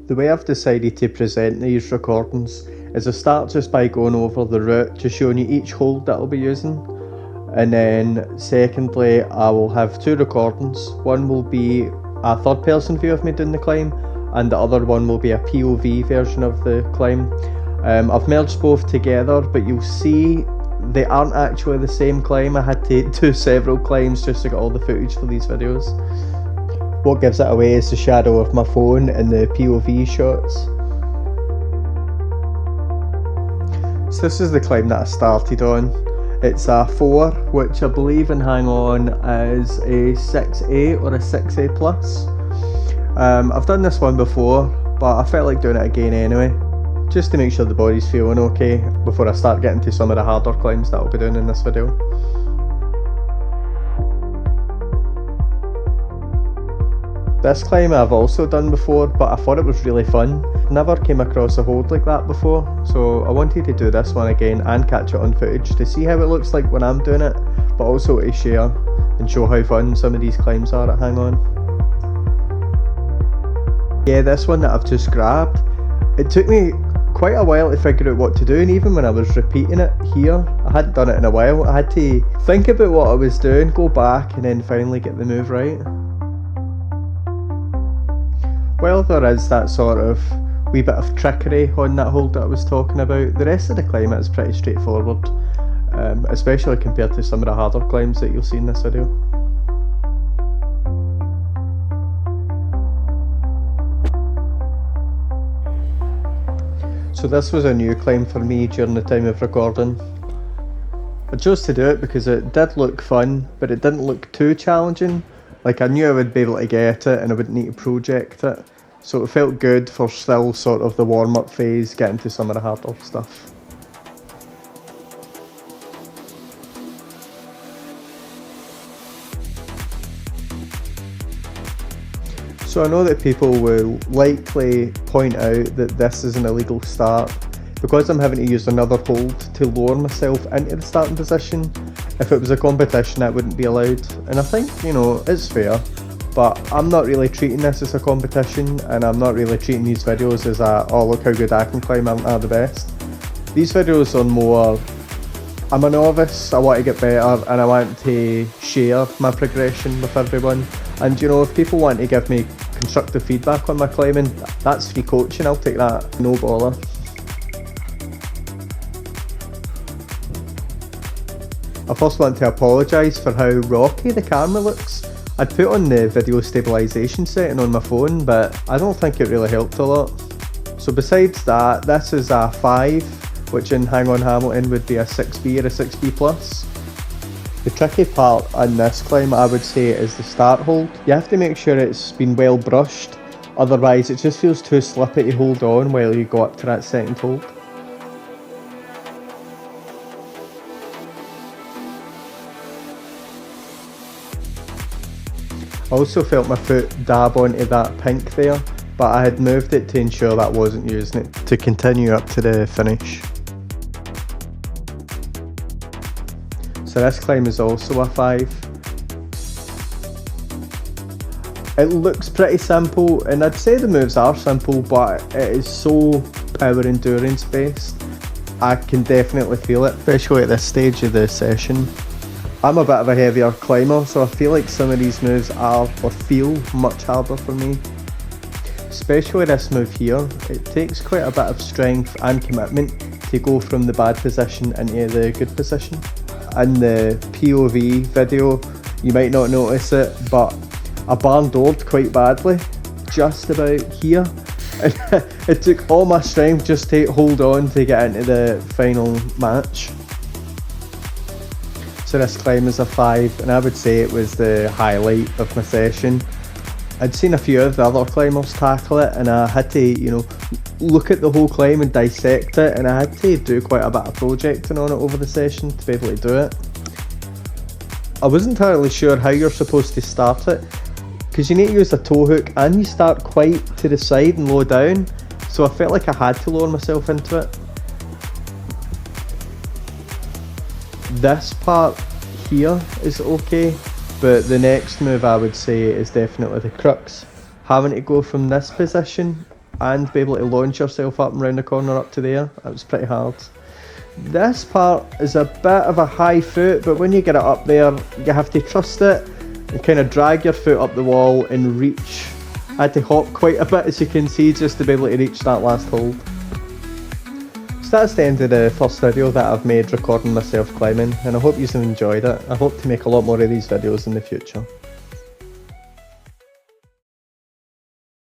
The way I've decided to present these recordings is I start just by going over the route, just showing you each hold that I'll be using. And then secondly, I will have two recordings. One will be a third person view of me doing the climb, and the other one will be a POV version of the climb. I've merged both together, but you'll see they aren't actually the same climb. I had to do several climbs just to get all the footage for these videos. What gives it away is the shadow of my phone and the POV shots. So this is the climb that I started on. It's a 4, which I believe in Hang On is a 6A or a 6A plus. I've done this one before, but I felt like doing it again anyway, just to make sure the body's feeling okay before I start getting to some of the harder climbs that I'll be doing in this video. This climb I've also done before, but I thought it was really fun. Never came across a hold like that before, so I wanted to do this one again and catch it on footage to see how it looks like when I'm doing it, but also to share and show how fun some of these climbs are at Hang On. Yeah, this one that I've just grabbed, it took me quite a while to figure out what to do, and even when I was repeating it here, I hadn't done it in a while. I had to think about what I was doing, go back and then finally get the move right. Well, there is that sort of wee bit of trickery on that hold that I was talking about. The rest of the climb is pretty straightforward, especially compared to some of the harder climbs that you'll see in this video. So this was a new climb for me during the time of recording. I chose to do it because it did look fun, but it didn't look too challenging. Like, I knew I would be able to get it and I wouldn't need to project it. So it felt good for still sort of the warm-up phase, getting to some of the harder stuff. So I know that people will likely point out that this is an illegal start because I'm having to use another hold to lower myself into the starting position. If it was a competition, that wouldn't be allowed, and I think, you know, it's fair, but I'm not really treating this as a competition, and I'm not really treating these videos as a, oh look how good I can climb, I'm the best. These videos are more, I'm a novice, I want to get better, and I want to share my progression with everyone. And you know, if people want to give me constructive feedback on my climbing, that's free coaching, I'll take that, no bother. I first want to apologise for how rocky the camera looks. I'd put on the video stabilisation setting on my phone, but I don't think it really helped a lot. So besides that, this is a 5, which in Hang On Hamilton would be a 6B or a 6B plus. The tricky part in this climb, I would say, is the start hold. You have to make sure it's been well brushed, otherwise it just feels too slippy to hold on while you go up to that second hold. I also felt my foot dab onto that pink there, but I had moved it to ensure that I wasn't using it to continue up to the finish. So this climb is also a 5. It looks pretty simple, and I'd say the moves are simple, but it is so power endurance based. I can definitely feel it, especially at this stage of the session. I'm a bit of a heavier climber, so I feel like some of these moves are or feel much harder for me. Especially this move here, it takes quite a bit of strength and commitment to go from the bad position into the good position. In the POV video, you might not notice it, but I barn-doored quite badly, just about here. And it took all my strength just to hold on to get into the final match. So this climb is a 5, and I would say it was the highlight of my session. I'd seen a few of the other climbers tackle it, and I had to, you know, look at the whole climb and dissect it, and I had to do quite a bit of projecting on it over the session to be able to do it. I wasn't entirely sure how you're supposed to start it, because you need to use a toe hook and you start quite to the side and low down, so I felt like I had to lower myself into it. This part here is okay, but the next move I would say is definitely the crux. Having to go from this position and be able to launch yourself up and round the corner up to there. It was pretty hard. This part is a bit of a high foot, but when you get it up there, you have to trust it and kind of drag your foot up the wall and reach. I had to hop quite a bit, as you can see, just to be able to reach that last hold. So that's the end of the first video that I've made recording myself climbing, and I hope you've enjoyed it. I hope to make a lot more of these videos in the future.